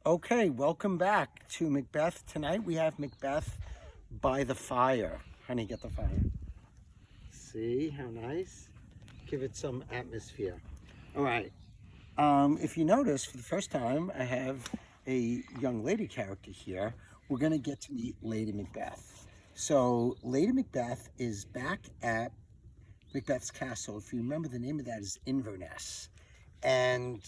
Okay, welcome back to Macbeth. Tonight we have Macbeth by the fire. Honey, get the fire. See how nice? Give it some atmosphere. All right. If you notice, for the first time, I have a young lady character here. We're going to get to meet Lady Macbeth. So, Lady Macbeth is back at Macbeth's castle. If you remember, the name of that is Inverness. And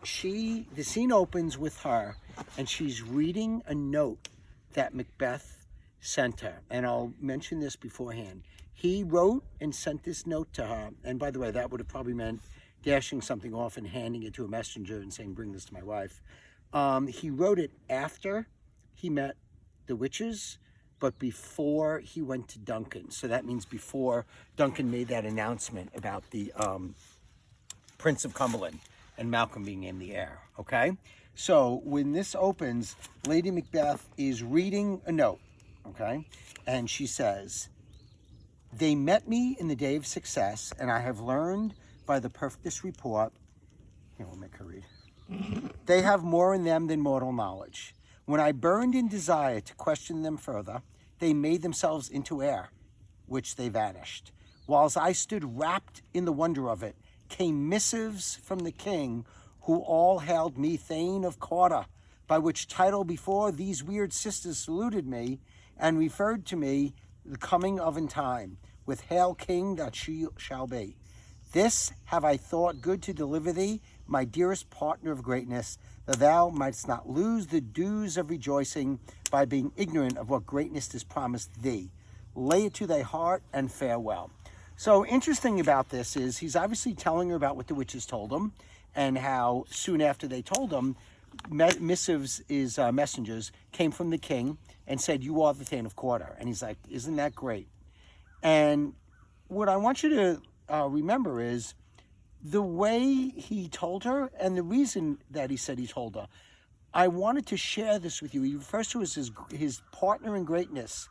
the scene opens with her, and she's reading a note that Macbeth sent her. And I'll mention this beforehand. He wrote and sent this note to her. And by the way, that would have probably meant dashing something off and handing it to a messenger and saying, bring this to my wife. He wrote it after he met the witches, but before he went to Duncan. So that means before Duncan made that announcement about the Prince of Cumberland and Malcolm being named the heir, okay? So when this opens, Lady Macbeth is reading a note, okay? And she says, "They met me in the day of success, and I have learned by the perfectest report," here, we'll make her read, "they have more in them than mortal knowledge. When I burned in desire to question them further, they made themselves into air, which they vanished. Whilst I stood wrapped in the wonder of it, came missives from the king, who all hailed me Thane of Cawdor, by which title before these weird sisters saluted me, and referred to me the coming of in time, with hail king that she shall be. This have I thought good to deliver thee, my dearest partner of greatness, that thou mightst not lose the dues of rejoicing by being ignorant of what greatness is promised thee. Lay it to thy heart, and farewell." So interesting about this is he's obviously telling her about what the witches told him, and how soon after they told him, messengers came from the king and said, "You are the Thane of Cawdor." And he's like, "Isn't that great?" And what I want you to remember is the way he told her, and the reason that he said he told her. I wanted to share this with you. He refers to as his partner in greatness,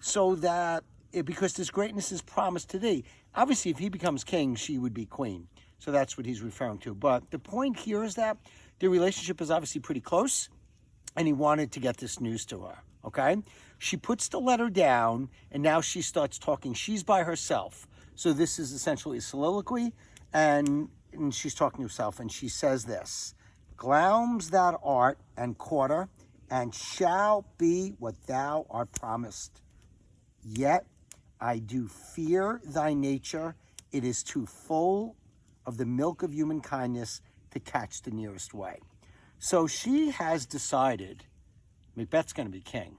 so that because this greatness is promised to thee. Obviously, if he becomes king, she would be queen. So that's what he's referring to. But the point here is that the relationship is obviously pretty close, and he wanted to get this news to her, okay? She puts the letter down, and now she starts talking. She's by herself. So this is essentially a soliloquy, and she's talking to herself, and she says this: "Glaums thou art, and Cawdor, and shall be what thou art promised. Yet I do fear thy nature, it is too full of the milk of human kindness to catch the nearest way." So she has decided Macbeth's going to be king.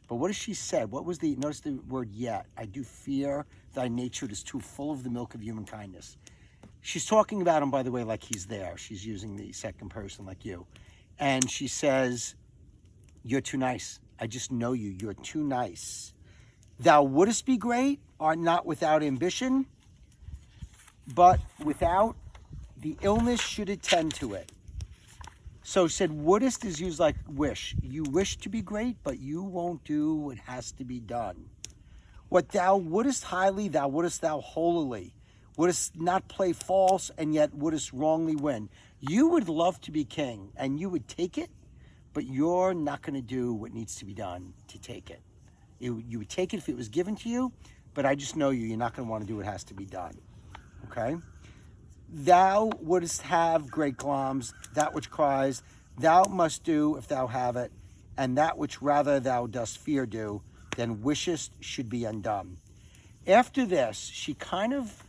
But what has she said? Notice the word "yet." "I do fear thy nature, it is too full of the milk of human kindness." She's talking about him, by the way, like he's there. She's using the second person, like you. And she says, "You're too nice. I just know you. You're too nice. Thou wouldest be great, art not without ambition, but without the illness should attend to it." So she said, wouldest is used like wish. You wish to be great, but you won't do what has to be done. "What thou wouldest highly, thou wouldest thou holily. Wouldest not play false, and yet wouldest wrongly win." You would love to be king, and you would take it, but you're not going to do what needs to be done to take it. You would take it if it was given to you, but I just know you're not going to want to do what has to be done, okay? "Thou wouldest have great glaums, that which cries, thou must do if thou have it, and that which rather thou dost fear do, than wishest should be undone." After this, she kind of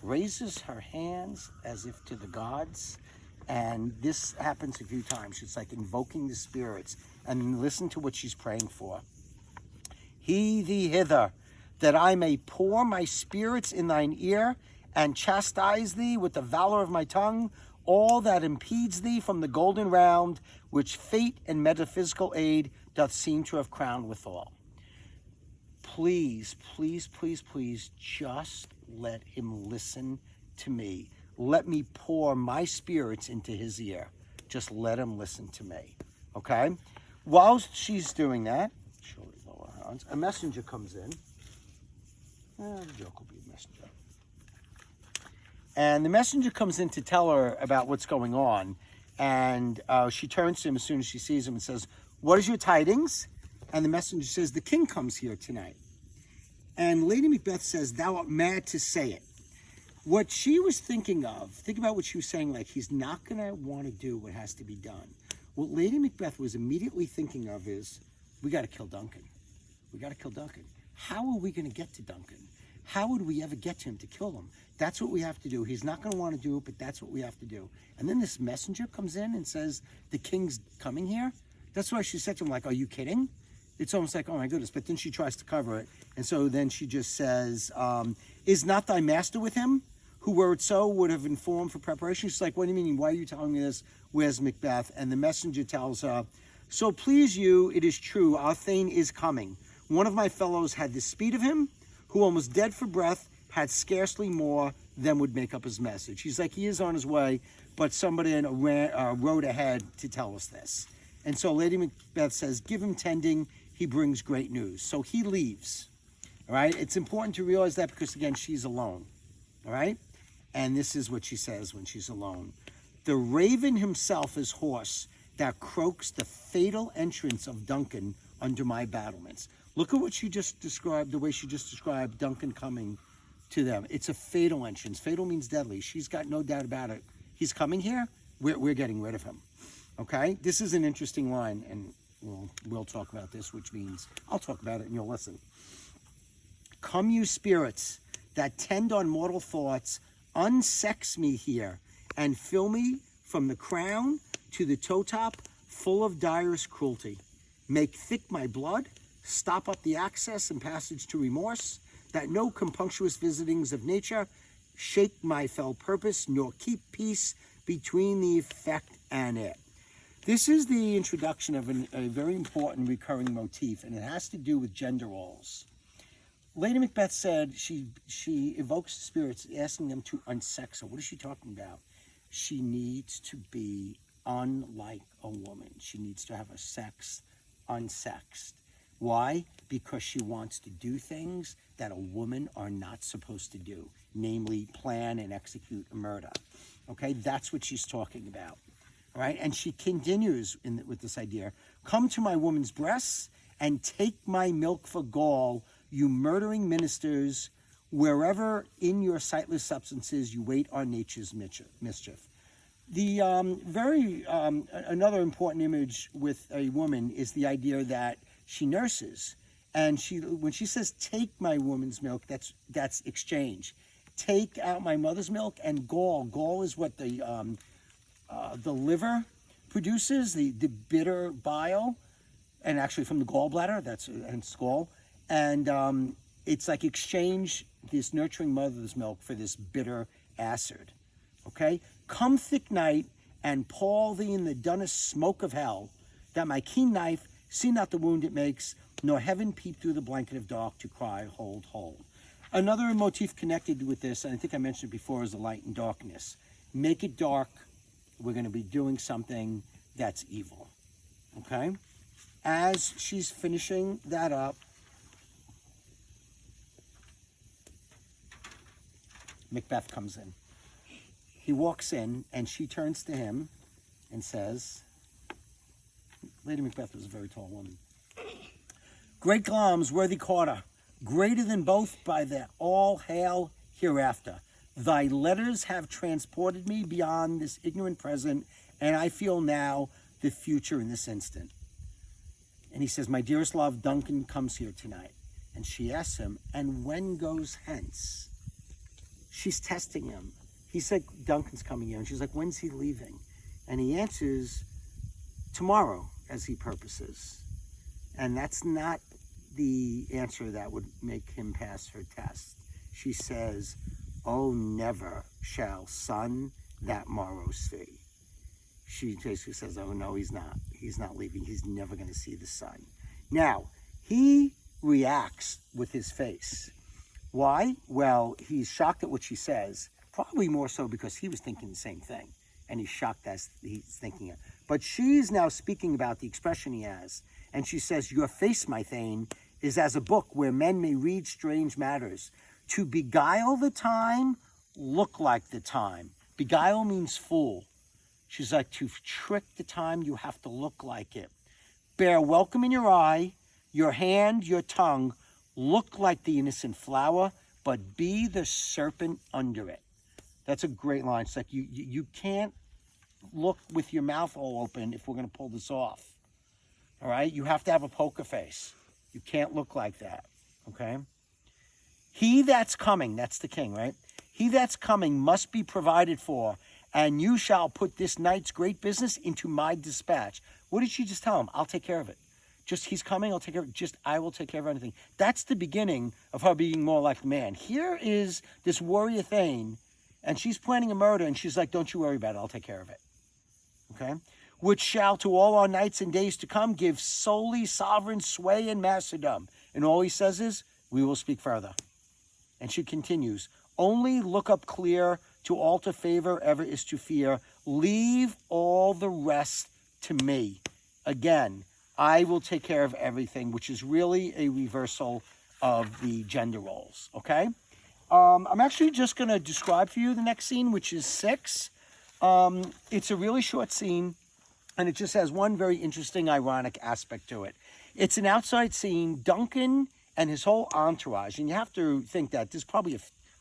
raises her hands as if to the gods, and this happens a few times. It's like invoking the spirits, and listen to what she's praying for. "Hie thee hither, that I may pour my spirits in thine ear, and chastise thee with the valor of my tongue, all that impedes thee from the golden round, which fate and metaphysical aid doth seem to have crowned withal." Please, please, please, please, just let him listen to me. Let me pour my spirits into his ear. Just let him listen to me, okay? While she's doing that, a messenger comes in. The joke will be a messenger. And the messenger comes in to tell her about what's going on. And she turns to him as soon as she sees him and says, "What is your tidings?" And the messenger says, "The king comes here tonight." And Lady Macbeth says, "Thou art mad to say it." What she was thinking of, think about what she was saying, like, he's not going to want to do what has to be done. What Lady Macbeth was immediately thinking of is, we got to kill Duncan. We got to kill Duncan. How are we going to get to Duncan? How would we ever get to him to kill him? That's what we have to do. He's not going to want to do it, but that's what we have to do. And then this messenger comes in and says, the king's coming here. That's why she said to him, like, are you kidding? It's almost like, oh my goodness. But then she tries to cover it. And so then she just says, is not thy master with him? Who, were it so, would have informed for preparation. She's like, what do you mean? Why are you telling me this? Where's Macbeth? And the messenger tells her, so please you, it is true, our Thane is coming. One of my fellows had the speed of him, who almost dead for breath, had scarcely more than would make up his message. He's like, he is on his way, but somebody rode ahead to tell us this. And so Lady Macbeth says, give him tending, he brings great news. So he leaves, all right? It's important to realize that because, again, she's alone, all right? And this is what she says when she's alone. The raven himself is hoarse that croaks the fatal entrance of Duncan under my battlements. Look at what she just described, the way she just described Duncan coming to them. It's a fatal entrance. Fatal means deadly. She's got no doubt about it. He's coming here. We're getting rid of him. Okay? This is an interesting line, and we'll talk about this, which means I'll talk about it and you'll listen. Come, you spirits that tend on mortal thoughts, unsex me here and fill me from the crown to the toe top full of direst cruelty. Make thick my blood, stop up the access and passage to remorse, that no compunctious visitings of nature shake my fell purpose, nor keep peace between the effect and it. This is the introduction of a very important recurring motif, and it has to do with gender roles. Lady Macbeth said she evokes the spirits, asking them to unsex her. What is she talking about? She needs to be unlike a woman. She needs to have a sex unsexed. Why? Because she wants to do things that a woman are not supposed to do, namely plan and execute a murder. Okay, that's what she's talking about. All right, and she continues with this idea. Come to my woman's breasts and take my milk for gall, you murdering ministers, wherever in your sightless substances you wait on nature's mischief. The another important image with a woman is the idea that she nurses, and when she says take my woman's milk, that's exchange. Take out my mother's milk and gall. Gall is what the liver produces, the bitter bile, and actually from the gallbladder, and gall. And it's like exchange this nurturing mother's milk for this bitter acid. Okay? Come thick night and pall thee in the dunnest smoke of hell, that my keen knife see not the wound it makes, nor heaven peep through the blanket of dark to cry, hold, hold. Another motif connected with this, and I think I mentioned it before, is the light and darkness. Make it dark. We're going to be doing something that's evil. Okay? As she's finishing that up, Macbeth comes in. He walks in, and she turns to him and says, Lady Macbeth was a very tall woman. Great Glamis, worthy quarter, greater than both by the all hail hereafter. Thy letters have transported me beyond this ignorant present, and I feel now the future in this instant. And he says, my dearest love, Duncan comes here tonight. And she asks him, and when goes hence? She's testing him. He said, Duncan's coming here. And she's like, when's he leaving? And he answers, tomorrow, as he purposes. And that's not the answer that would make him pass her test. She says, oh, never shall sun that morrow see. She basically says, oh, no, he's not. He's not leaving. He's never going to see the sun. Now, he reacts with his face. Why? Well, he's shocked at what she says, probably more so because he was thinking the same thing, and he's shocked as he's thinking it. But she's now speaking about the expression he has, and she says, your face, my Thane, is as a book where men may read strange matters. To beguile the time, look like the time. Beguile means fool. She's like, to trick the time, you have to look like it. Bear welcome in your eye, your hand, your tongue, look like the innocent flower, but be the serpent under it. That's a great line. It's like, you can't look with your mouth all open if we're going to pull this off. All right? You have to have a poker face. You can't look like that. Okay? He that's coming, that's the king, right? He that's coming must be provided for, and you shall put this night's great business into my dispatch. What did she just tell him? I'll take care of it. Just, he's coming, I'll take care of it. I will take care of anything. That's the beginning of her being more like man. Here is this warrior Thane, and she's planning a murder, and she's like, don't you worry about it, I'll take care of it. Okay? Which shall to all our nights and days to come give solely sovereign sway and masterdom. And all he says is, we will speak further. And she continues, only look up clear, to alter favor ever is to fear. Leave all the rest to me. Again, I will take care of everything, which is really a reversal of the gender roles, okay? I'm actually just going to describe for you the next scene, which is 6. It's a really short scene, and it just has one very interesting, ironic aspect to it. It's an outside scene. Duncan and his whole entourage, and you have to think that there's probably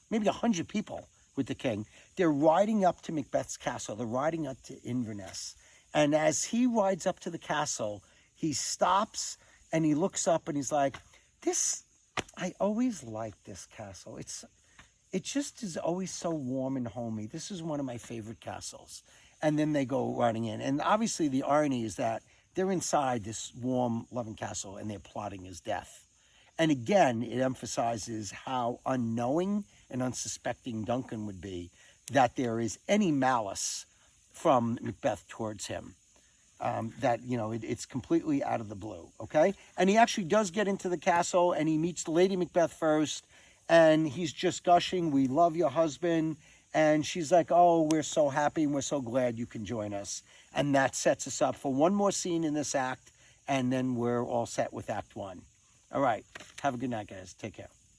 maybe 100 people with the king. They're riding up to Macbeth's castle. They're riding up to Inverness. And as he rides up to the castle, he stops and he looks up and he's like, I always liked this castle. It just is always so warm and homey. This is one of my favorite castles. And then they go riding in. And obviously the irony is that they're inside this warm, loving castle and they're plotting his death. And again, it emphasizes how unknowing and unsuspecting Duncan would be, that there is any malice from Macbeth towards him. That, it's completely out of the blue, okay? And he actually does get into the castle, and he meets Lady Macbeth first, and he's just gushing, we love your husband. And she's like, oh, we're so happy, and we're so glad you can join us. And that sets us up for one more scene in this act, and then we're all set with Act 1. All right. Have a good night, guys. Take care.